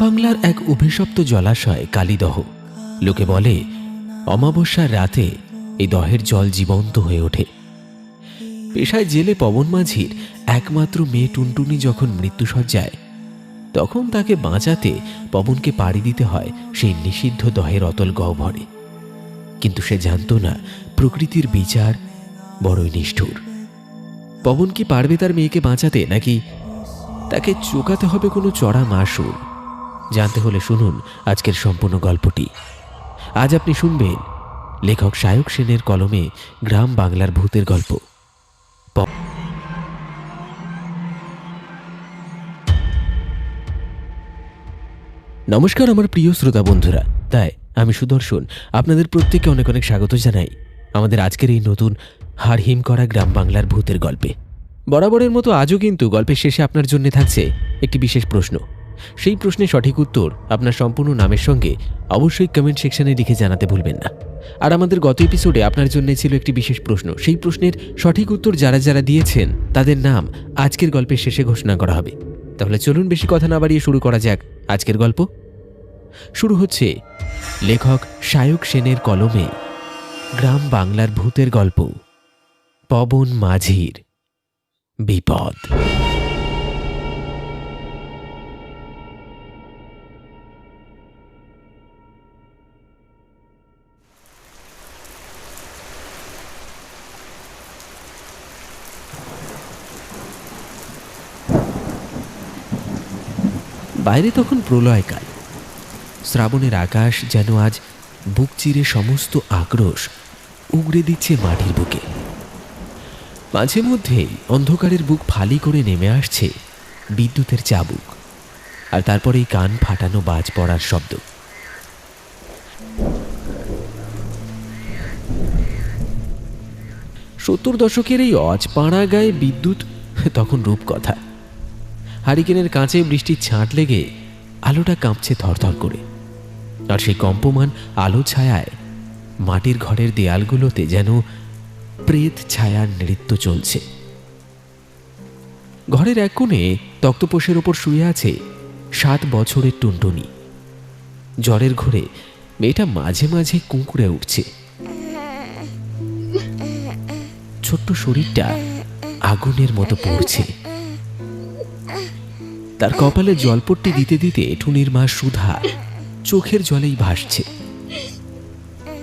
বাংলার এক অভিশপ্ত জলাশয় কালীদহ। লোকে বলে অমাবস্যার রাতে এই দহের জল জীবন্ত হয়ে ওঠে। পেশায় জেলে পবন মাঝির একমাত্র মেয়ে টুনটুনি যখন মৃত্যুশয্যায়, তখন তাকে বাঁচাতে পবনকে পাড়ি দিতে হয় সেই নিষিদ্ধ দহের অতল গহ্বরে। কিন্তু সে জানত না প্রকৃতির বিচার বড়ই নিষ্ঠুর। পবন কি পারবে তার মেয়েকে বাঁচাতে, নাকি তাকে চোকাতে হবে কোনো চড়া মাশুল? জানতে হলে শুনুন আজকের সম্পূর্ণ গল্পটি। আজ আপনি শুনবেন লেখক সায়ক সেনের কলমে গ্রাম বাংলার ভূতের গল্প। নমস্কার আমার প্রিয় শ্রোতা বন্ধুরা, তাই আমি সুদর্শন আপনাদের প্রত্যেককে অনেক অনেক স্বাগত জানাই আমাদের আজকের এই নতুন হাড় হিম করা গ্রাম বাংলার ভূতের গল্পে। বরাবরের মতো আজও কিন্তু গল্পের শেষে আপনার জন্য থাকছে একটি বিশেষ প্রশ্ন। সেই প্রশ্নের সঠিক উত্তর আপনার সম্পূর্ণ নামের সঙ্গে অবশ্যই কমেন্ট সেকশনে লিখে জানাতে ভুলবেন না। আর আমাদের গত এপিসোডে আপনার জন্য ছিল একটি বিশেষ প্রশ্ন। সেই প্রশ্নের সঠিক উত্তর যারা যারা দিয়েছেন তাদের নাম আজকের গল্পের শেষে ঘোষণা করা হবে। তাহলে চলুন বেশি কথা না বাড়িয়ে শুরু করা যাক আজকের গল্প। শুরু হচ্ছে লেখক সায়ক সেনের কলমে গ্রাম বাংলার ভূতের গল্প, পবন মাঝির বিপদ। বাইরে তখন প্রলয়কাল। শ্রাবণের আকাশ যেন আজ বুক চিরে সমস্ত আক্রোশ উগড়ে দিচ্ছে মাটির বুকে। মাঝে মধ্যেই অন্ধকারের বুক ফালি করে নেমে আসছে বিদ্যুতের চাবুক, আর তারপরেই কান ফাটানো বাজ পড়ার শব্দ। সত্তর দশকের এই অজপাড়া গায়ে বিদ্যুৎ তখন রূপকথা। হারিকেনের কাঁচে বৃষ্টির ছাঁট লেগে আলোটা কাঁপছে থরথর করে, আর সেই কম্পমান আলো ছায়ায় মাটির ঘরের দেয়ালগুলোতে যেন প্রেত ছায়ার নৃত্য চলছে। ঘরের এক কোণে তক্তপোষের ওপর শুয়ে আছে 7 বছরের টুনটুনি। জ্বরের ঘোরে মেয়েটা মাঝে মাঝে কুঁকড়ে উঠছে। ছোট্ট শরীরটা আগুনের মতো পড়ছে। তার কপালে জলপট্টি দিতে দিতে টুনির মা সুধা চোখের জলেই ভাসছে।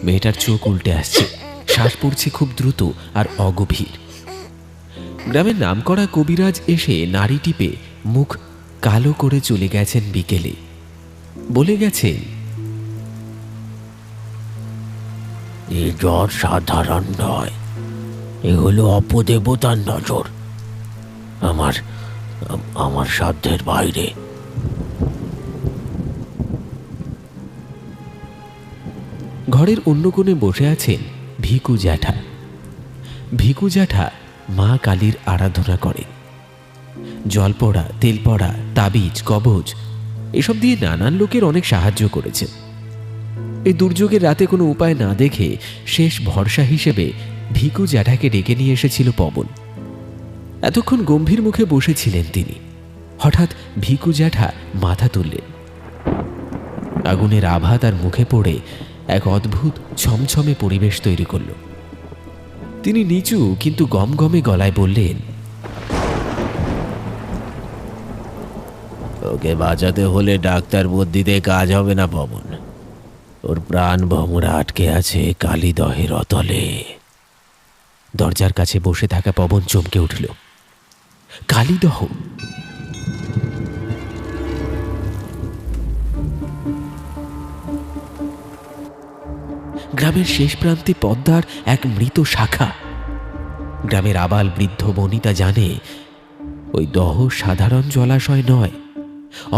মেয়েটার চোখ উল্টে আসছে, শ্বাস পড়ছে খুব দ্রুত আর অগভীর। গ্রামের নামকরা কবিরাজ এসে নাড়ি টিপে মুখ কালো করে চলে গেছেন বিকেলে। বলে গেছেন, এই জ্বর সাধারণ নয়, এ হলো অপদেবতার নজর। আমার সাধ্যের বাইরে। ঘরের অন্য কোণে বসে আছেন ভিকু জ্যাঠা। ভিকু জ্যাঠা মা কালীর আরাধনা করেন। জল পড়া, তেল পড়া, তাবিজ, কবজ এসব দিয়ে নানান লোকের অনেক সাহায্য করেছেন। এই দুর্যোগের রাতে কোনো উপায় না দেখে শেষ ভরসা হিসেবে ভিকু জ্যাঠাকে ডেকে নিয়ে এসেছিল পবন। এতক্ষণ গম্ভীর মুখে বসেছিলেন তিনি। হঠাৎ ভিকু জ্যাঠা মাথা তুললেন। আগুনের আভা তার মুখে পড়ে এক অদ্ভুত ছমছমে পরিবেশ তৈরি করল। তিনি নিচু কিন্তু গমগমে গলায় বললেন, ওকে বাঁচাতে হলে ডাক্তার বুদ্ধিতে কাজ হবে না পবন। ওর প্রাণ ভমরা আটকে আছে কালীদহের অতলে। দরজার কাছে বসে থাকা পবন চমকে উঠল। কালীদহ! গ্রামের শেষ প্রান্তে পদ্মার এক মৃত শাখা। গ্রামের আবাল বৃদ্ধ বনিতা জানে ওই দহ সাধারণ জলাশয় নয়।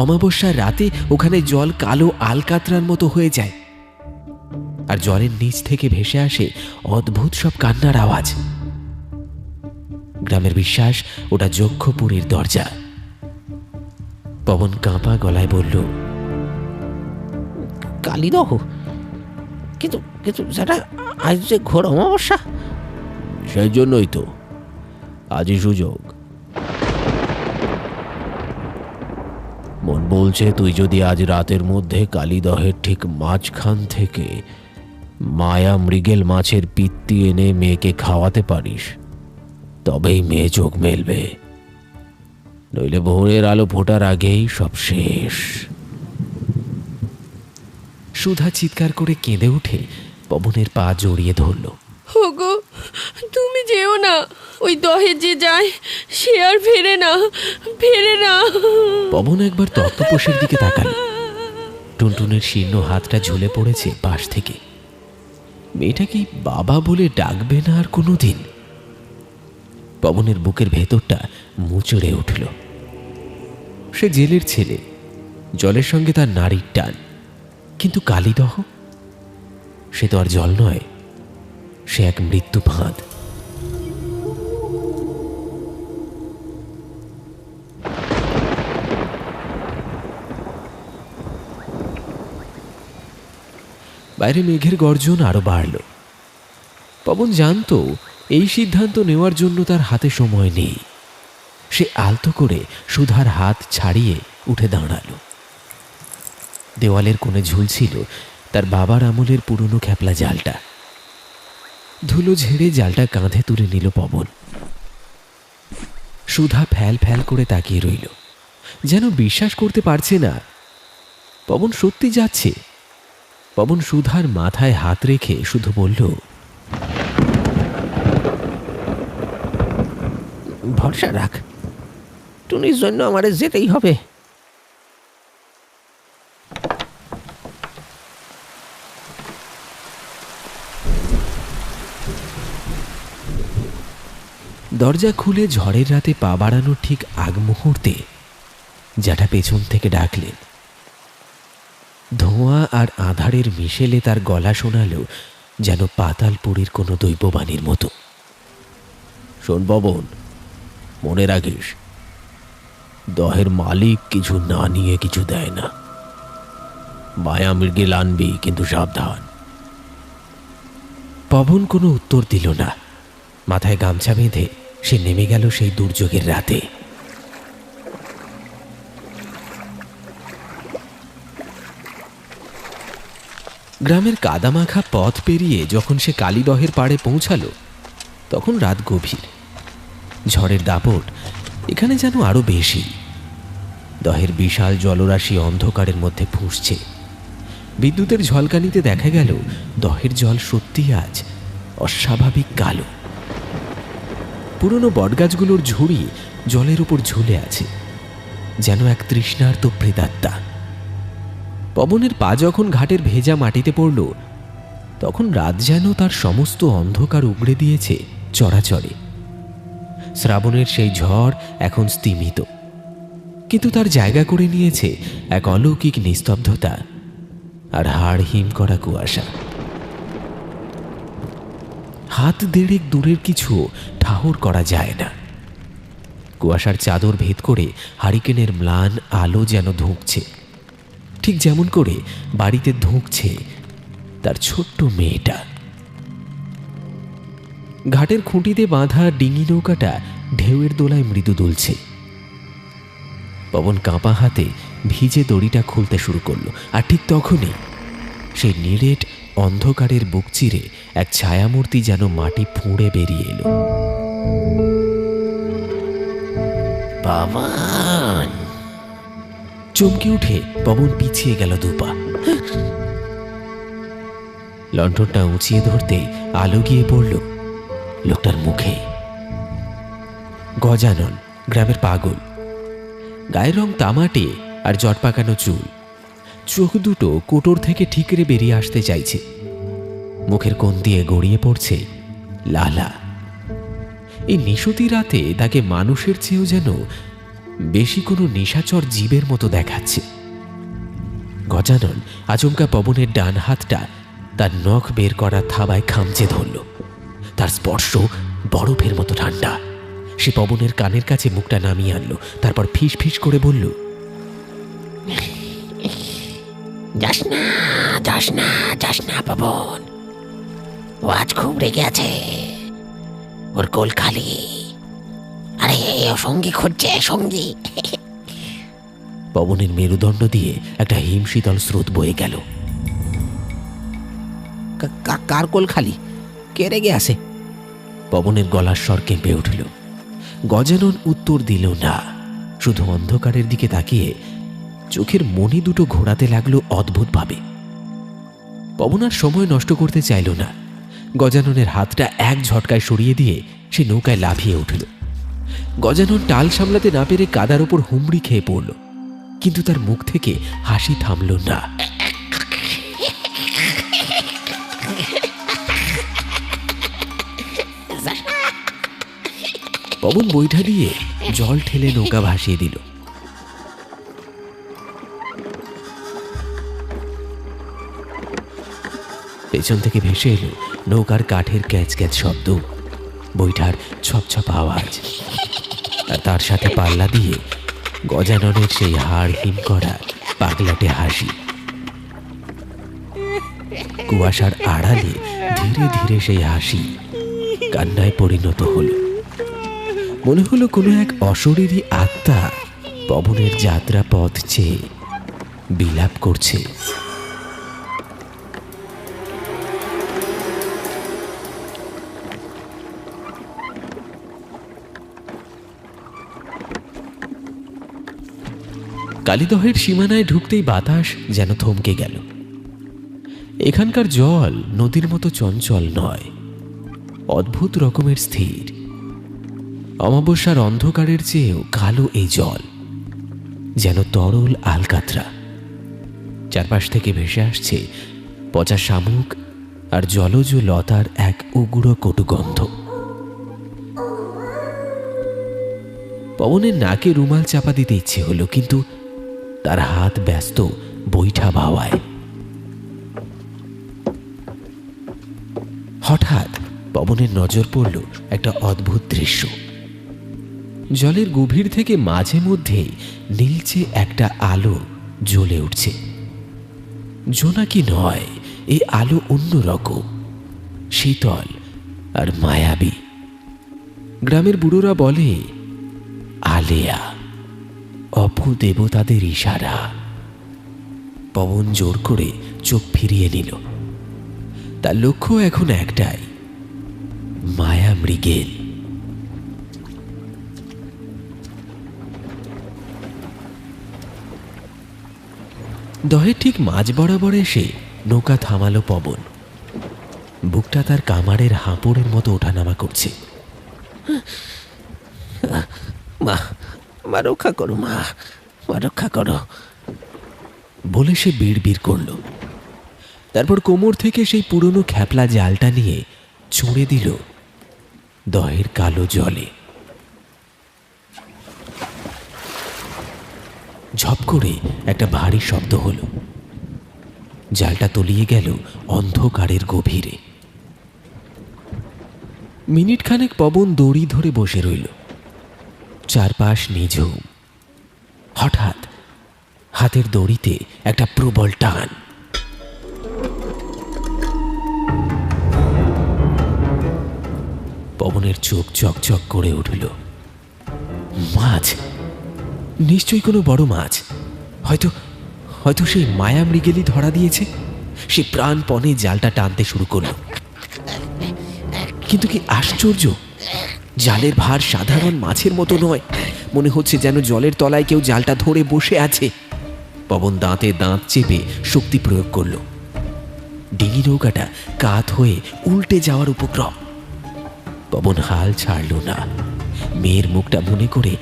অমাবস্যার রাতে ওখানে জল কালো আলকাতরার মতো হয়ে যায়, আর জলের নিচ থেকে ভেসে আসে অদ্ভুত সব কান্নার আওয়াজ। গ্রামের বিশ্বাস ওটা যক্ষপুরীর দরজা। পবন কাঁপা গলায় বলল, কালীদহ? কিন্তু কিন্তু সেটা আজ যে ঘোর অমাবস্যা। সেই জন্যই তো আজই সুযোগ। মন বলছে তুই যদি আজ রাতের মধ্যে কালীদহের ঠিক মাঝখান থেকে মায়া মৃগেল মাছের পিত্তি এনে মেয়েকে খাওয়াতে পারিস, তবেই মেয়ে চোখ মেলবে, নইলে ভোরের আলো ফোটার আগেই সব শেষ। সুধা চিৎকার করে কেঁদে উঠে পবনের পা জড়িয়ে ধরল। ওগো, তুমি যেও না, ওই দহে যে যায় সে আর ফেরে না, ফেরে না। পবন একবার তক্তপোষের দিকে তাকাল। টুনটুনের শীর্ণ হাতটা ঝুলে পড়েছে পাশ থেকে। মেয়েটা কি বাবা বলে ডাকবে না আর কোনোদিন? পবনের বুকের ভেতরটা মুচড়ে উঠল। সে জেলের ছেলে, জলের সঙ্গে তার নারীর টান, কিন্তু কালীদহ সে তো আর জল নয়, সে এক মৃত্যু ফাঁদ। বাইরে মেঘের গর্জন আরো বাড়ল। পবন জানত এই সিদ্ধান্ত নেওয়ার জন্য তার হাতে সময় নেই। সে আলতো করে সুধার হাত ছাড়িয়ে উঠে দাঁড়ালো। দেওয়ালের কোণে ঝুলছিল তার বাবার আমলের পুরনো খ্যাপলা জালটা। ধুলো ঝেড়ে জালটা কাঁধে তুলে নিল পবন। সুধা ফ্যাল ফ্যাল করে তাকিয়ে রইল, যেন বিশ্বাস করতে পারছে না পবন সত্যি যাচ্ছে। পবন সুধার মাথায় হাত রেখে শুধু বলল, ভরসা রাখ, টুনির জন্য আমারে যেতেই হবে। দরজা খুলে ঝড়ের রাতে পা বাড়ানোর ঠিক আগ মুহূর্তে জ্যাঠা পেছন থেকে ডাকলেন। ধোঁয়া আর আঁধারের মিশেলে তার গলা শোনাল যেন পাতালপুরীর কোনো দৈববাণীর মতো। শোন পবন, মনে রাখিস, দহের মালিক কিছু না নিয়ে কিছু দেয় না। মায়া মৃগেল আনবি, কিন্তু সাবধান। পবন কোনো উত্তর দিল না। মাথায় গামছা বেঁধে সে নেমে গেল সেই দুর্যোগের রাতে। গ্রামের কাদামাখা পথ পেরিয়ে যখন সে কালীদহের পাড়ে পৌঁছালো, তখন রাত গভীর। ঝড়ের দাপট এখানে যেন আরো বেশি। দহের বিশাল জলরাশি অন্ধকারের মধ্যে ফুঁসছে। বিদ্যুতের ঝলকানিতে দেখা গেল দহের জল সত্যি আজ অস্বাভাবিক কালো। পুরনো বটগাছগুলোর ঝুড়ি জলের উপর ঝুলে আছে, যেন এক তৃষ্ণার্ত প্রেতাত্মা। পবনের পা যখন ঘাটের ভেজা মাটিতে পড়ল, তখন রাত যেন তার সমস্ত অন্ধকার উগড়ে দিয়েছে চরাচরে। শ্রাবণের সেই ঝড় এখন স্তিমিত, কিন্তু তার জায়গা করে নিয়েছে এক অলৌকিক নিস্তব্ধতা আর হাড় হিম করা কুয়াশা। হাত দেড়েক দূরের কিছু ঠাহর করা যায় না। কুয়াশার চাদর ভেদ করে হারিকেনের ম্লান আলো যেন ধুঁকছে, ঠিক যেমন করে বাড়িতে ধুঁকছে তার ছোট্ট মেয়েটা। ঘাটের খুঁটিতে বাঁধা ডিঙি নৌকাটা ঢেউয়ের দোলায় মৃদু দুলছে। পবন কাঁপা হাতে ভিজে দড়িটা খুলতে শুরু করলো, আর ঠিক তখনই সেই নিরেট অন্ধকারের বুক চিরে এক ছায়ামূর্তি যেন মাটি ফুঁড়ে বেরিয়ে এলো। বাবান! চমকে উঠে পবন পিছিয়ে গেল দুপা। লণ্ঠনটা উঁচিয়ে ধরতে আলো গিয়ে পড়ল লোকটার মুখে। গজানন, গ্রামের পাগল। গায়ের রং তামাটে আর জটপাকানো চুল। চোখ দুটো কোটর থেকে ঠিকরে বেরিয়ে আসতে চাইছে। মুখের কোণ দিয়ে গড়িয়ে পড়ছে লালা। এই নিশুতি রাতে তাকে মানুষের চেয়েও যেন বেশি কোনো নিশাচর জীবের মতো দেখাচ্ছে। গজানন আচমকা পবনের ডান হাতটা তার নখ বের করা থাবায় খামচে ধরল। তার স্পর্শ বরফের মতো ঠান্ডা। সে পবনের কানের কাছে মুখটা নামিয়ে আনলো, তারপর ফিস ফিস করে বলল, যাস না, যাস না, যাস না পবন। ও আজ খুব রেগে আছে, ওর কোল খালি। আরে ও সঙ্গী খুঁজছে, সঙ্গী। পবনের মেরুদণ্ড দিয়ে একটা হিমশীতল স্রোত বয়ে গেল। কার কোল খালি? কে রেগে আছে? পবনের গলার স্বর কেঁপে উঠল। গজানন উত্তর দিল না, শুধু অন্ধকারের দিকে তাকিয়ে চোখের মণি দুটো ঘোরাতে লাগলো অদ্ভুতভাবে। পবন আর সময় নষ্ট করতে চাইল না। গজাননের হাতটা এক ঝটকায় সরিয়ে দিয়ে সে নৌকায় লাফিয়ে উঠল। গজানন টাল সামলাতে না পেরে কাদার ওপর হুমড়ি খেয়ে পড়ল, কিন্তু তার মুখ থেকে হাসি থামল না। পবন বৈঠা দিয়ে জল ঠেলে নৌকা ভাসিয়ে দিল। পেছন থেকে ভেসে এলো নৌকার কাঠের ক্যাচ ক্যাচ শব্দ, বৈঠার ছপছপ আওয়াজ, আর তার সাথে পাল্লা দিয়ে গজাননের সেই হাড় হিম করা পাগলাটে হাসি। কুয়াশার আড়ালে ধীরে ধীরে সেই হাসি কান্নায় পরিণত হল। মনে হলো কোনো এক অশরীরী আত্মা পবনের যাত্রা পথ চেয়ে বিলাপ করছে। কালীদহের সীমানায় ঢুকতেই বাতাস যেন থমকে গেল। এখানকার জল নদীর মতো চঞ্চল নয়, অদ্ভুত রকমের স্থির। অমাবস্যার অন্ধকারের চেয়েও কালো এই জল, যেন তরল আলকাতরা। চারপাশ থেকে ভেসে আসছে পচা শামুক আর জলজ লতার এক উগ্র কটুগন্ধ। পবনের নাকে রুমাল চাপা দিতে ইচ্ছে হলো, কিন্তু তার হাত ব্যস্ত বৈঠা বাওয়ায়। হঠাৎ পবনের নজর পড়ল একটা অদ্ভুত দৃশ্য। জলের গভীর থেকে মাঝে মধ্যেই নীলচে একটা আলো জ্বলে উঠছে। জোনাকি নয়, এই আলো অন্যরকম, শীতল আর মায়াবী। গ্রামের বুড়োরা বলে আলেয়া, অপু দেবতাদের ইশারা। পবন জোর করে চোখ ফিরিয়ে নিল। তার লক্ষ্য এখন একটাই, মায়া মৃগেল। দহের ঠিক মাঝ বরাবর এসে নৌকা থামালো পবন। বুকটা তার কামারের হাঁপড়ের মতো ওঠানামা করছে। মা, মা রক্ষা করো, মা রক্ষা করো বলে সে বিড়বিড় করল। তারপর কোমর থেকে সেই পুরনো খ্যাপলা জালটা নিয়ে ছুঁড়ে দিল দহের কালো জলে। ঝপ করে একটা ভারী শব্দ হলো। জালটা তলিয়ে গেল অন্ধকারের গভীরে। মিনিট খানেক পবন দড়ি ধরে বসে রইল। চারপাশ নিঝুম। হঠাৎ হাতের দড়িতে একটা প্রবল টান। পবনের চোখ চকচক করে উঠল। মাছ, নিশ্চয়ই কোনো বড় মাছ। হয়তো সেই মায়া মৃগেলই ধরা দিয়েছে। সে প্রাণপণে জালটা টানতে শুরু করল। কিন্তু কি আশ্চর্য, জালের ভার সাধারণ মাছের মতো নয়। মনে হচ্ছে যেন জলের তলায় কেউ জালটা ধরে বসে আছে। পবন দাঁতে দাঁত চেপে শক্তি প্রয়োগ করল। ডিঙি নৌকাটা কাত হয়ে উল্টে যাওয়ার উপক্রম। পবন হাল ছাড়ল না। মেয়ের মুখটা মনে করে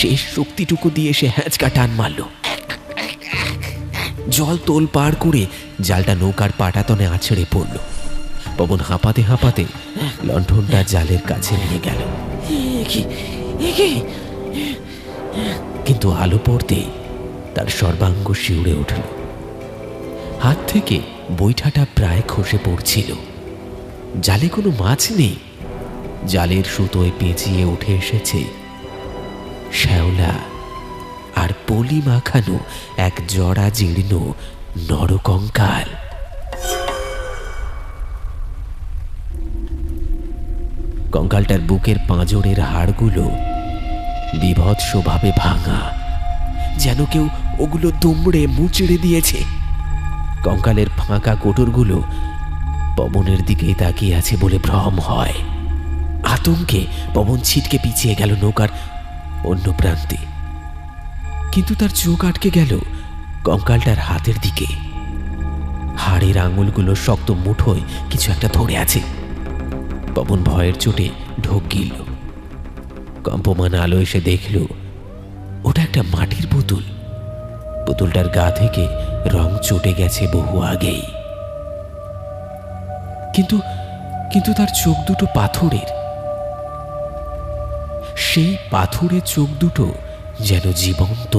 শেষ শক্তিটুকু দিয়ে সে হ্যাঁচকা টান মারল। জল তোল পার করে জালটা নৌকার পাটাতনে আছড়ে পড়ল। পবন হাঁপাতে হাঁপাতে লণ্ঠনটা জালের কাছে নিয়ে গেল, কিন্তু আলো পড়তে তার সর্বাঙ্গ শিউরে উঠল। হাত থেকে বৈঠাটা প্রায় খসে পড়ছিল। জালে কোনো মাছ নেই। জালের সুতোয় পেঁচিয়ে উঠে এসেছে শ্যাওলা আর পলি মাখানো এক জড়া জীর্ণ নরকঙ্কাল। কঙ্কালটার বুকের পাঁজরের হাড়গুলো বিভৎসভাবে ভাঙা, যেন কেউ ওগুলো দুমড়ে মুচড়ে দিয়েছে। কঙ্কালের ফাঁকা কোটরগুলো পবনের দিকেই তাকিয়ে আছে বলে ভ্রম হয়। আতঙ্কে পবন ছিটকে পিছিয়ে গেল নৌকার অন্য প্রান্তে, কিন্তু তার চোখ আটকে গেল কঙ্কালটার হাতের দিকে। হাড়ের আঙুলগুলো শক্ত মুঠোয় কিছু একটা ধরে আছে। পবন ভয়ের চোটে ঢোক গিলল। কম্পমান আলো এসে দেখল ওটা একটা মাটির পুতুল। পুতুলটার গা থেকে রং চটে গেছে বহু আগেই, কিন্তু কিন্তু তার চোখ দুটো পাথরের। সেই পাথুরে চোখ দুটো যেন জীবন্ত।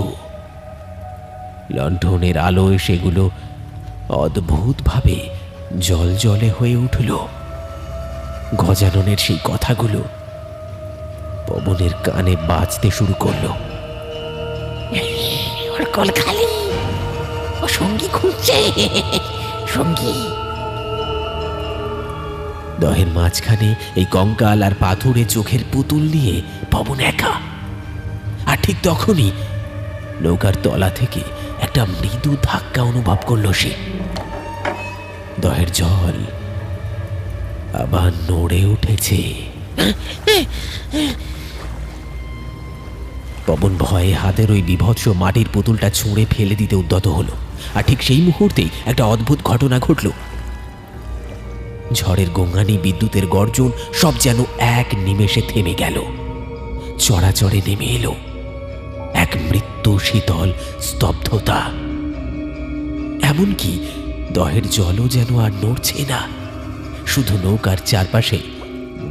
লণ্ঠনের আলোয় সেগুলো অদ্ভুতভাবে জলজলে হয়ে উঠল। গজাননের সেই কথাগুলো পবনের কানে বাজতে শুরু করলো। ওর কল খালি, ও সঙ্গী খুঁজছে, সঙ্গী। দহের মাঝখানে এই কঙ্কাল আর পাথুরে চোখের পুতুল নিয়ে পবন একা। আর ঠিক তখনই নৌকার তলা থেকে একটা মৃদু ধাক্কা অনুভব করল সে। দহের জল আবার নড়ে উঠেছে। পবন ভয়ে হাতের ওই বিভৎস মাটির পুতুলটা ছুঁড়ে ফেলে দিতে উদ্যত হলো। আর ঠিক সেই মুহূর্তেই একটা অদ্ভুত ঘটনা ঘটল। ঝড়ের গঙ্গানি, বিদ্যুতের গর্জন সব যেন এক নিমেষে থেমে গেল। চড়াচড়ে নেমে এলো এক মৃত্যু শীতল স্তব্ধতা। এমনকি দহের জলও যেন আর নড়ছে না। শুধু নৌকার চারপাশে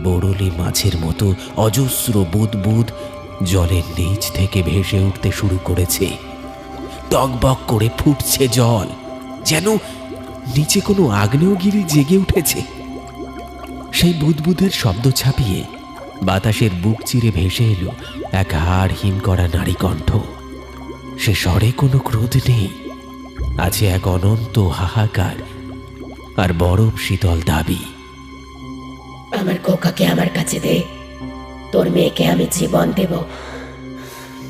বড়লি মাছের মতো অজস্র বুদবুদ জলের নিচ থেকে ভেসে উঠতে শুরু করেছে। টগবগ করে ফুটছে জল, যেন নিচে কোনো আগ্নেয়গিরি জেগে উঠেছে। সেই বুদবুদের শব্দ ছাপিয়ে বাতাসের বুক চিরে ভেসে এলো এক হাড় হিম করা নারী কণ্ঠ। সে স্বরে কোনো ক্রোধ নেই, আছে এক অনন্ত হাহাকার আর বরফ শীতল দাবি। আমার খোকাকে আমার কাছে দে, তোর মেয়েকে আমি জীবন দেব।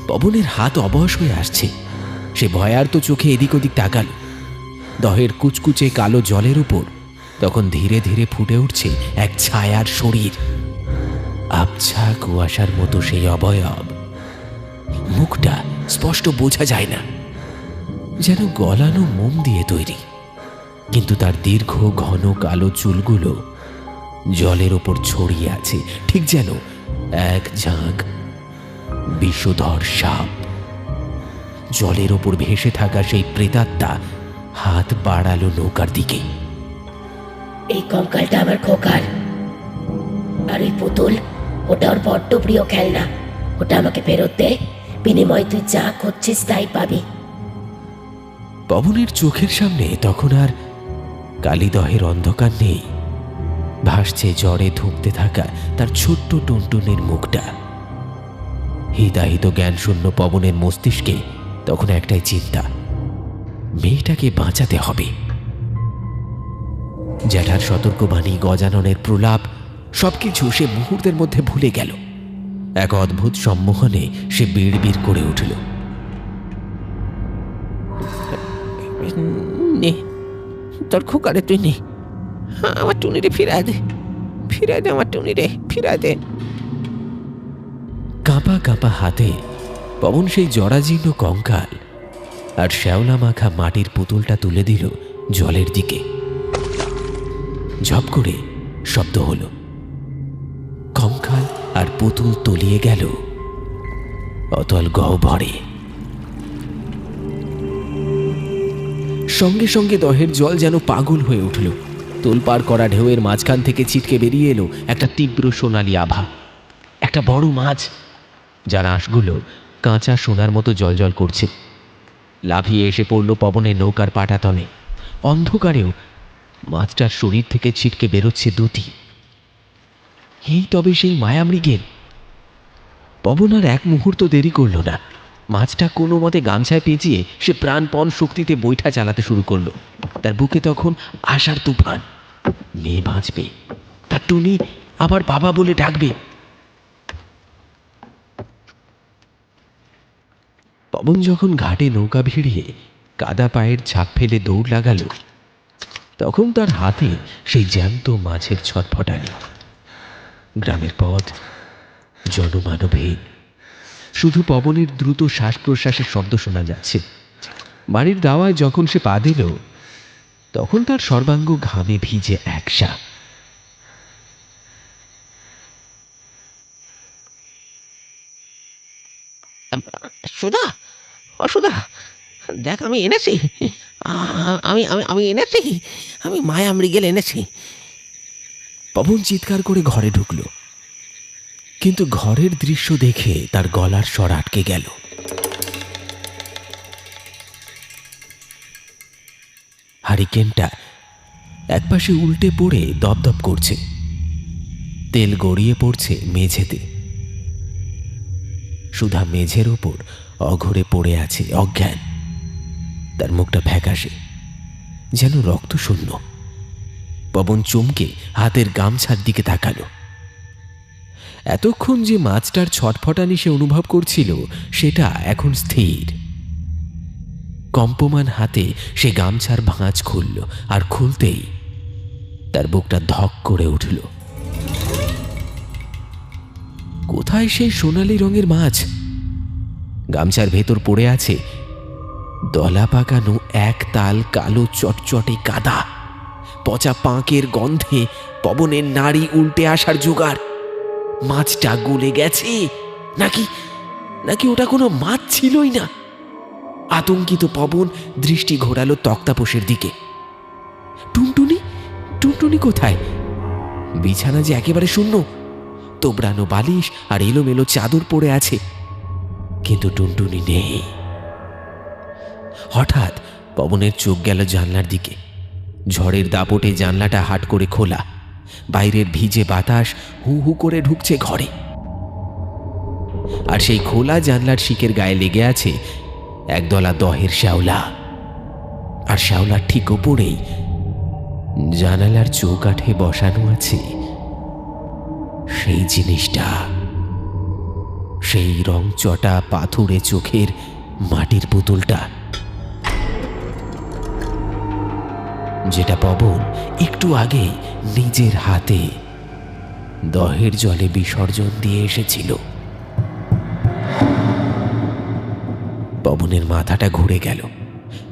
পবনের হাত অবশ হয়ে আসছে। সে ভয়ার্ত চোখে এদিক ওদিক তাকাল। দহের কুচকুচে কালো জলের উপর তখন ধীরে ধীরে ফুটে উঠছে এক ছায়ার শরীর। আবছা কুয়াশার মতো সেই অবয়ব। মুখটা স্পষ্ট বোঝা যায় না, যেন গলানো মোম দিয়ে তৈরি। কিন্তু তার দীর্ঘ ঘন কালো চুলগুলো জলের ওপর ছড়িয়ে আছে, ঠিক যেন এক ঝাঁক বিষধর সাপ। জলের ওপর ভেসে থাকা সেই প্রেতাত্মা হাত বাড়ালো নৌকার দিকে। এই কঙ্কালটা আমার খোকার, আর ওই পুতুল ওটা ওর বড্ড প্রিয় খেলনা। ওটা আমাকে ফেরত দে, বিনিময়ে তুই যা খুঁজছিস তাই পাবি। পবনের চোখের সামনে তখন আর কালিদহের অন্ধকার নেই। ভাসছে জ্বরে ধুঁকতে থাকা তার ছোট্ট টুনটুনের মুখটা। হিতাহিত জ্ঞান শূন্য পবনের মস্তিষ্কে তখন একটাই চিন্তা, মেয়েটাকে বাঁচাতে হবে। জ্যাঠার সতর্কবাণী, গজাননের প্রলাপ সবকিছু সে মুহূর্তের মধ্যে ভুলে গেল। এক অদ্ভুত সম্মোহনে সে বিড়বিড় করে উঠল, নে, তোর খোকারে তুই নে, আমার টুনিরে ফিরায় দে, ফিরায় দে আমার টুনিরে, ফিরায় দে। কাঁপা কাঁপা হাতে পবন সেই জরাজীর্ণ কঙ্কাল আর শ্যাওলা মাখা মাটির পুতুলটা তুলে দিল জলের দিকে। ঝপ করে শব্দ হলো। কঙ্কাল আর পুতুল তলিয়ে গেল অতল গহ্বরে। সঙ্গে সঙ্গে দহের জল যেন পাগল হয়ে উঠল। তোলপাড় করা ঢেউয়ের মাঝখান থেকে ছিটকে বেরিয়ে এলো একটা তীব্র সোনালি আভা। একটা বড় মাছ, যার আঁশগুলো কাঁচা সোনার মতো জলজল করছে, লাফিয়ে এসে পড়ল পবনের নৌকার পাটাতলে। অন্ধকারেও মাছটার শরীর থেকে ছিটকে বেরোচ্ছে দুটি। এই তবে সেই মায়ামৃগের। পবন আর এক মুহূর্ত দেরি করল না। মাছটা কোনো মতে গামছায় পেঁচিয়ে সে প্রাণপণ শক্তিতে বৈঠা চালাতে শুরু করলো। তার বুকে তখন আশার তুফান। মেয়ে বাঁচবে, তার টুনি আবার বাবা বলে ডাকবে। পবন যখন ঘাটে নৌকা ভিড়িয়ে কাদা পায়ের ছাপ ফেলে দৌড় লাগালো, তখন তার হাতে সেই জ্যান্ত মাছের ছটফটানি। গ্রামের পথ জনমানবহীন, শুধু পবনের দ্রুত শ্বাস প্রশ্বাসের শব্দ শোনা যাচ্ছে। বাড়ির দাওয়ায় যখন সে পা দিল, তখন তার সর্বাঙ্গ ঘামে ভিজে একসা। সুধা, ও সুধা, দেখ আমি এনেছি, আমি আমি আমি এনেছি, আমি মায়া মৃগেল এনেছি। পবন চিৎকার করে ঘরে ঢুকল, কিন্তু ঘরের দৃশ্য দেখে তার গলার স্বর আটকে গেল। হারিকেনটা একপাশে উল্টে পড়ে দপদপ করছে, তেল গড়িয়ে পড়ছে মেঝেতে। সুধা মেঝের ওপর অঘরে পড়ে আছে অজ্ঞান, তার মুখটা ফ্যাকাশে, যেন রক্তশূন্য। পবন চমকে হাতের গামছার দিকে তাকালো। এতক্ষণ যে মাছটার ছটফটানি সে অনুভব করছিল, সেটা এখন স্থির। কম্পমান হাতে সে গামছার ভাঁজ খুলল, আর খুলতেই তার বুকটা ধক করে উঠল। কোথায় সেই সোনালি রঙের মাছ? গামছার ভেতর পড়ে আছে দলা পাকানো এক তাল কালো চটচটে কাদা। পচা পাঁকের গন্ধে পবনের নাড়ি উল্টে আসার জোগাড়। মাছটা গলে গেছে, নাকি নাকি ওটা কোনো মাছ ছিলই না। আতঙ্কিত পবন দৃষ্টি ঘোরালো তক্তাপোষের দিকে। টুনটুনি, টুনটুনি কোথায়? বিছানা যে একেবারে শূন্য, তোবড়ানো বালিশ আর এলোমেলো চাদর পড়ে আছে, কিন্তু টুনটুনি নেই। হঠাৎ পবনের চোখ গেল জানলার দিকে। ঝড়ের দাপটে জানলাটা হাট করে খোলা, বাইরের ভিজে বাতাস হু হু করে ঢুকছে ঘরে। আর সেই খোলা জানলার শিকের গায়ে লেগে আছে একদলা দহের শ্যাওলা। আর শ্যাওলার ঠিক ওপরেই জানালার চৌকাঠে বসানো আছে সেই জিনিসটা, সেই রংচটা পাথুরে চোখের মাটির পুতুলটা, যেটা পবন একটু আগে নিজের হাতে দহের জলে বিসর্জন দিয়ে এসেছিল। পবনের মাথাটা ঘুরে গেল।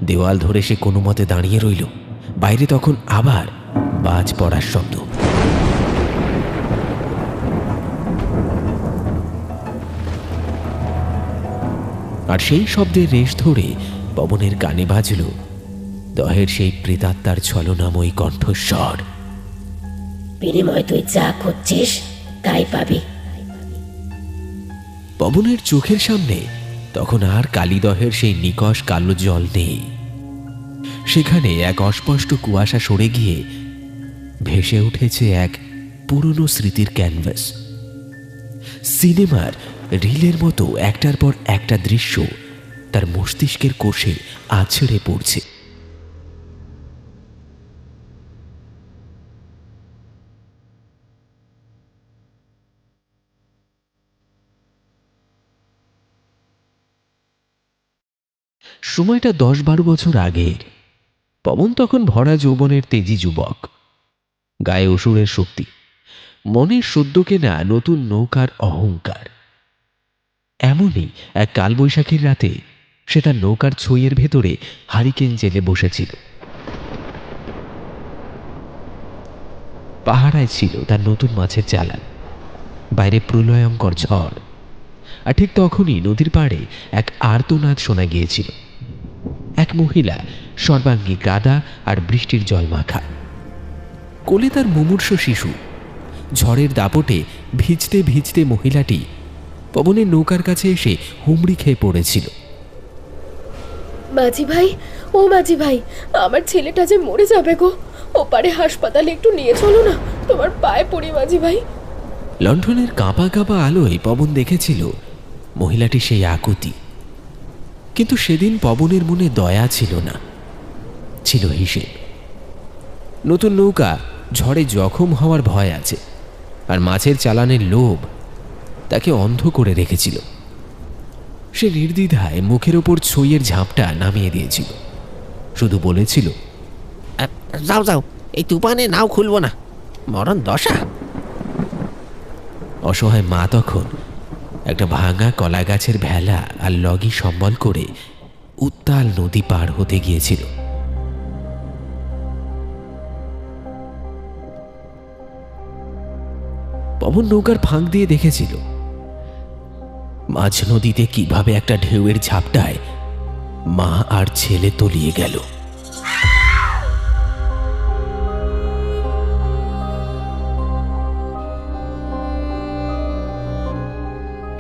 দেওয়াল ধরে সে কোনো মতে দাঁড়িয়ে রইল। বাইরে তখন আবার বাজ পড়ার শব্দ। আর সেই শব্দের রেশ ধরে পবনের কানে বাজল দহের সেই প্রেতাত্মার ছলনাময়ী কণ্ঠস্বর। বিনিময় তুই যা খুঁজছিস তাই পাবি। পবনের চোখের সামনে তখন আর কালীদহের সেই নিকষ কালো জল নেই। সেখানে এক অস্পষ্ট কুয়াশা সরে গিয়ে ভেসে উঠেছে এক পুরনো স্মৃতির ক্যানভাস। সিনেমার রিলের মতো একটার পর একটা দৃশ্য তার মস্তিষ্কের কোষে আছড়ে পড়ছে। সময়টা 10-12 বছর আগের। পবন তখন ভরা যৌবনের তেজি যুবক, গায়ে অসুরের শক্তি, মনে সদ্য কেনা নতুন নৌকার অহংকার। এমনই এক কালবৈশাখীর রাতে সে তার নৌকার ছইয়ের ভেতরে হারিকেন জেলে বসেছিল। পাহারায় ছিল তার নতুন মাছের চালান। বাইরে প্রলয়ঙ্কর ঝড়, আর ঠিক তখনই নদীর পাড়ে এক আর্তনাদ শোনা গিয়েছিল। এক মহিলা, সর্বাঙ্গী কাদা আর বৃষ্টির জল মাখা, কোলে তার মুমূর্ষ শিশু। ঝড়ের দাপটে ভিজতে ভিজতে মহিলাটি পবনের নৌকার কাছে এসে হুমড়ি খেয়ে পড়েছিল। মাঝি ভাই, ও মাঝি ভাই, আমার ছেলেটা যে মরে যাবে গো, ওপারে হাসপাতালে একটু নিয়ে চলো না, তোমার পায়ে পড়ি মাঝি ভাই। লণ্ঠনের কাঁপা কাঁপা আলোয় পবন দেখেছিল মহিলাটি সেই আকুতি। কিন্তু সেদিন পবনের মনে দয়া ছিল না, ছিল হিসেব। নতুন নৌকা, ঝড়ে জখম হওয়ার ভয় আছে, আর মাছের চালানের লোভ তাকে অন্ধ করে রেখেছিল। সে নির্দ্বিধায় মুখের ওপর ছইয়ের ঝাঁপটা নামিয়ে দিয়েছিল, শুধু বলেছিল, যাও যাও, এই তুফানে নাও খুলবো না, মরণ দশা। অসহায় মা তখন একটা ভাঙা কলা গাছের ভেলা আর লগি সম্বল করে উত্তাল নদী পার হতে গিয়েছিল। পবন নৌকার ফাঁক দিয়ে দেখেছিল মাঝ নদীতে কিভাবে একটা ঢেউয়ের ঝাপটায় মা আর ছেলে তলিয়ে গেল।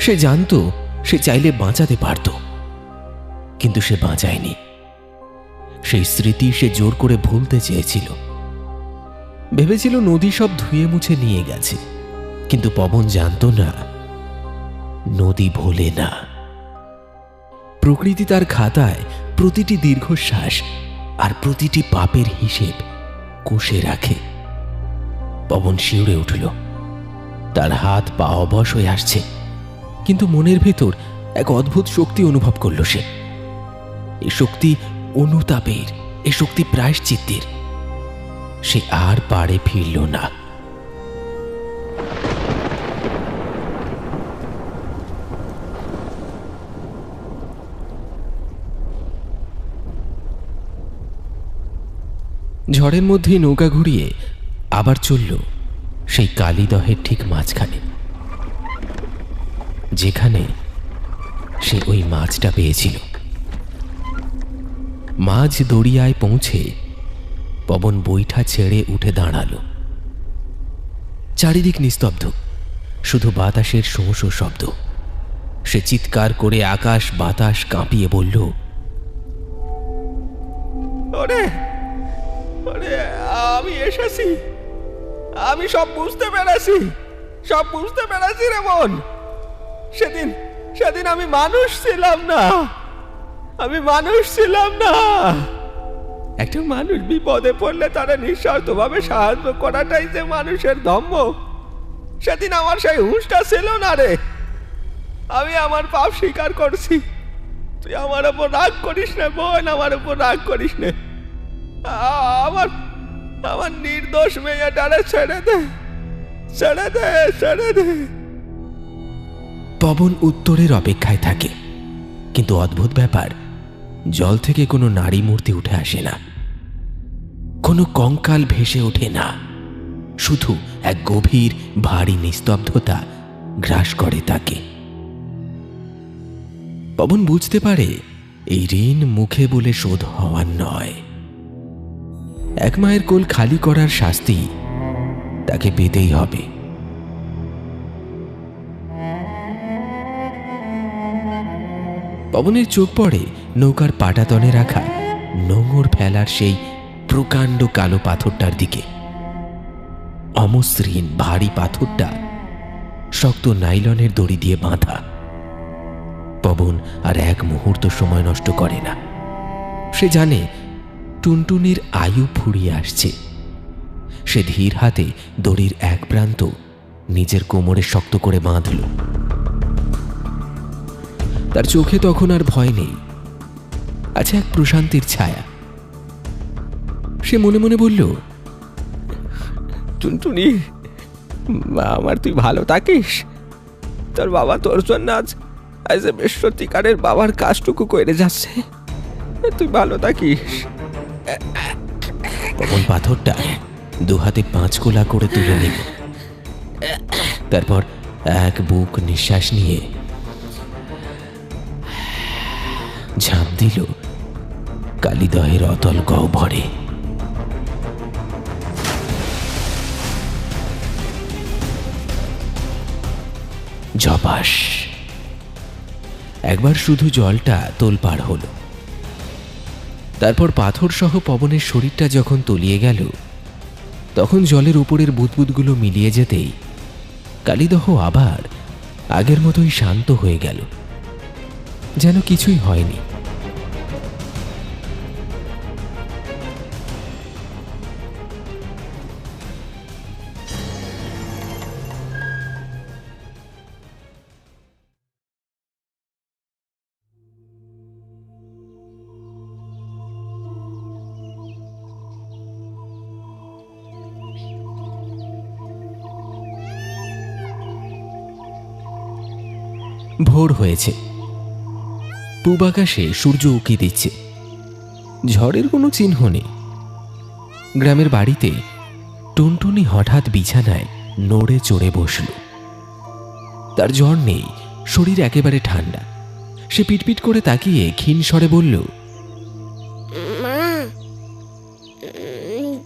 সে জানতো সে চাইলে বাঁচাতে পারত, কিন্তু সে বাঁচায়নি। সেই স্মৃতি সে জোর করে ভুলতে চেয়েছিল। ভেবেছিল নদী সব ধুয়ে মুছে নিয়ে গেছে, কিন্তু পবন জানতো না, নদী ভোলে না। প্রকৃতি তার খাতায় প্রতিটি দীর্ঘশ্বাস আর প্রতিটি পাপের হিসেব কষে রাখে। পবন শিউরে উঠল, তার হাত পা অবশ হয়ে আসছে, কিন্তু মনের ভেতর এক অদ্ভুত শক্তি অনুভব করল সে। এ শক্তি অনুতাপের, এ শক্তি প্রায়শ্চিত্তের। সে আর পাড়ে ফিরল না। ঝড়ের মধ্যেই নৌকা ঘুরিয়ে আবার চলল সেই কালীদহের ঠিক মাঝখানে, যেখানে সে ওই মাছটা পেয়েছিল। মাঝ দরিয়ায় পৌঁছে পবন বৈঠা ছেড়ে উঠে দাঁড়ালো। চারিদিক নিস্তব্ধ, শুধু বাতাসের শোঁ শোঁ শব্দ। সে চিৎকার করে আকাশ বাতাস কাঁপিয়ে বলল, ওরে ওরে, আমি এসেছি, আমি সব বুঝতে পেরেছি, সব বুঝতে পেরেছি রে বোন। সেদিন সেদিন আমি মানুষ ছিলাম না, আমি মানুষ ছিলাম না। একটা মানুষ বিপদে পড়লে তারা নিঃস্বার্থভাবে সাহায্য করাটাই যে মানুষের ধর্ম, সেদিন আমার সেই হুঁশটা ছিল না রে। আমি আমার পাপ স্বীকার করছি, তুই আমার উপর রাগ করিস না বোন, আমার উপর রাগ করিস না। আমার আমার নির্দোষ মেয়েটারে ছেড়ে দে, ছেড়ে দে, ছেড়ে দে। পবন উত্তরের অপেক্ষায় থাকে, কিন্তু অদ্ভুত ব্যাপার, জল থেকে কোনো নারী মূর্তি উঠে আসে না, কোনো কঙ্কাল ভেসে ওঠে না। শুধু এক গভীর ভারী নিস্তব্ধতা গ্রাস করে তাকে। পবন বুঝতে পারে এই ঋণ মুখে বলে শোধ হওয়ার নয়। এক মায়ের কোল খালি করার শাস্তি তাকে পেতেই হবে। পবনের চোখ পড়ে নৌকার পাটাতনে রাখা নোঙর ফেলার সেই প্রকাণ্ড কালো পাথরটার দিকে। অমসৃণ ভারী পাথরটা শক্ত নাইলনের দড়ি দিয়ে বাঁধা। পবন আর এক মুহূর্ত সময় নষ্ট করে না। সে জানে টুনটুনির আয়ু ফুরিয়ে আসছে। সে ধীর হাতে দড়ির এক প্রান্ত নিজের কোমরে শক্ত করে বাঁধল। তার চোখে তখন আর ভয় নেই, আছে এক প্রশান্তির ছায়া। সে মনে মনে বলল, টুনটুনি, আমার তুই ভালো থাকিস। তোর বাবা তোর জন্য আজ আজ বেশ সত্যিকারের বাবার কাজটুকু করে যাচ্ছে, তুই ভালো থাকিস। পবন পাথরটা দুহাতে 5 কোলা করে তুলে নিল। তারপর এক বুক নিঃশ্বাস নিয়ে ঝাঁপ দিল কালীদহের অতল গহ্বরে। ঝপাস একবার শুধু জলটা তোলপাড় হলো। তারপর পাথর সহ পবনের শরীরটা যখন তলিয়ে গেল, তখন জলের উপরের বুদবুদগুলো মিলিয়ে যেতেই কালীদহ আবার আগের মতোই শান্ত হয়ে গেল, যেন কিছুই হয়নি। ভোর হয়েছে, পূব আকাশে সূর্য উঁকি দিচ্ছে। ঝড়ের কোনো চিহ্ন নেই। গ্রামের বাড়িতে টুনটুনি হঠাৎ বিছানায় নড়ে চড়ে বসল। তার জ্বর নেই, শরীর একেবারে ঠান্ডা। সে পিটপিট করে তাকিয়ে ক্ষীণ স্বরে বলল, মা,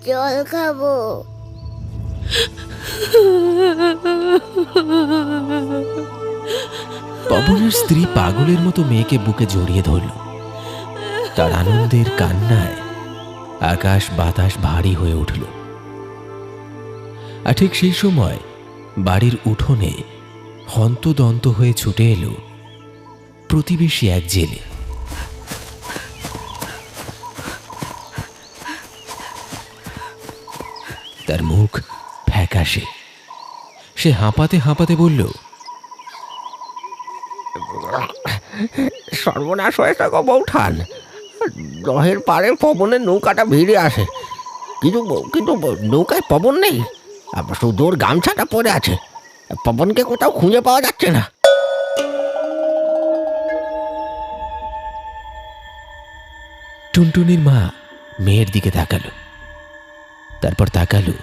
জল খাবো। পবনের স্ত্রী পাগলের মতো মেয়েকে বুকে জড়িয়ে ধরল। তার আনন্দের কান্নায় আকাশ বাতাস ভারী হয়ে উঠল। আর ঠিক সেই সময় বাড়ির উঠোনে হন্তদন্ত হয়ে ছুটে এলো প্রতিবেশী এক জেলে। তার মুখ ফ্যাকাশে। সে হাঁপাতে হাঁপাতে বলল, সর্বনাশ হয়েছে গো বৌঠান। দহের পাড়ে পবনের নৌকাটা ভিড়ে আসে, কিন্তু কিন্তু নৌকায় পবন নেই, শুধু ওর গামছাটা পড়ে আছে। পবনকে কোথাও খুঁজে পাওয়া যাচ্ছে না। টুনটুনির মা মেয়ের দিকে তাকালো, তারপর তাকালো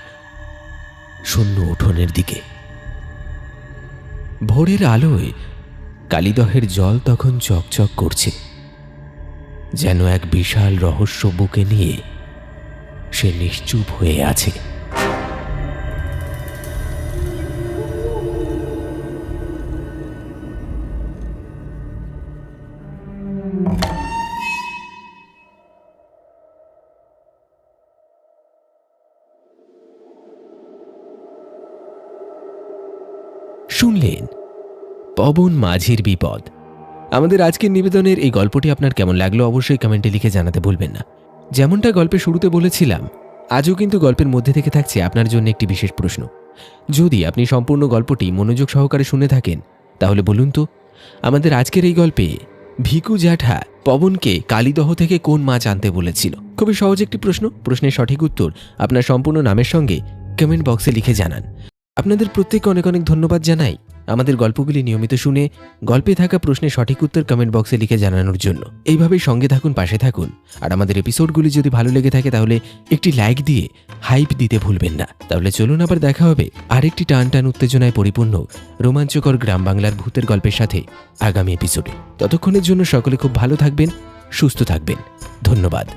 শূন্য উঠোনের দিকে। ভোরের আলোয় কালিদহের জল তখন চকচক করছে, যেন এক বিশাল রহস্য বুকে নিয়ে সে নিশ্চুপ হয়ে আছে। শুনলেন পবন মাঝির বিপদ। আমাদের আজকের নিবেদনের এই গল্পটি আপনার কেমন লাগলো অবশ্যই কমেন্টে লিখে জানাতে ভুলবেন না। যেমনটা গল্পের শুরুতে বলেছিলাম, আজও কিন্তু গল্পের মধ্যে থেকে থাকছে আপনার জন্য একটি বিশেষ প্রশ্ন। যদি আপনি সম্পূর্ণ গল্পটি মনোযোগ সহকারে শুনে থাকেন, তাহলে বলুন তো, আমাদের আজকের এই গল্পে ভিকু জ্যাঠা পবনকে কালিদহ থেকে কোন মাছ আনতে বলেছিল? খুবই সহজ একটি প্রশ্ন। প্রশ্নের সঠিক উত্তর আপনার সম্পূর্ণ নামের সঙ্গে কমেন্ট বক্সে লিখে জানান। আপনাদের প্রত্যেককে অনেক অনেক ধন্যবাদ জানাই আমাদের গল্পগুলি নিয়মিত শুনে গল্পে থাকা প্রশ্নের সঠিক উত্তর কমেন্ট বক্সে লিখে জানানোর জন্য। এইভাবেই সঙ্গে থাকুন, পাশে থাকুন। আর আমাদের এপিসোডগুলি যদি ভালো লেগে থাকে তাহলে একটি লাইক দিয়ে হাইপ দিতে ভুলবেন না। তাহলে চলুন আবার দেখা হবে আরেকটি টান টান উত্তেজনায় পরিপূর্ণ রোমাঞ্চকর গ্রাম বাংলার ভূতের গল্পের সাথে আগামী এপিসোডে। ততক্ষণের জন্য সকলে খুব ভালো থাকবেন, সুস্থ থাকবেন। ধন্যবাদ।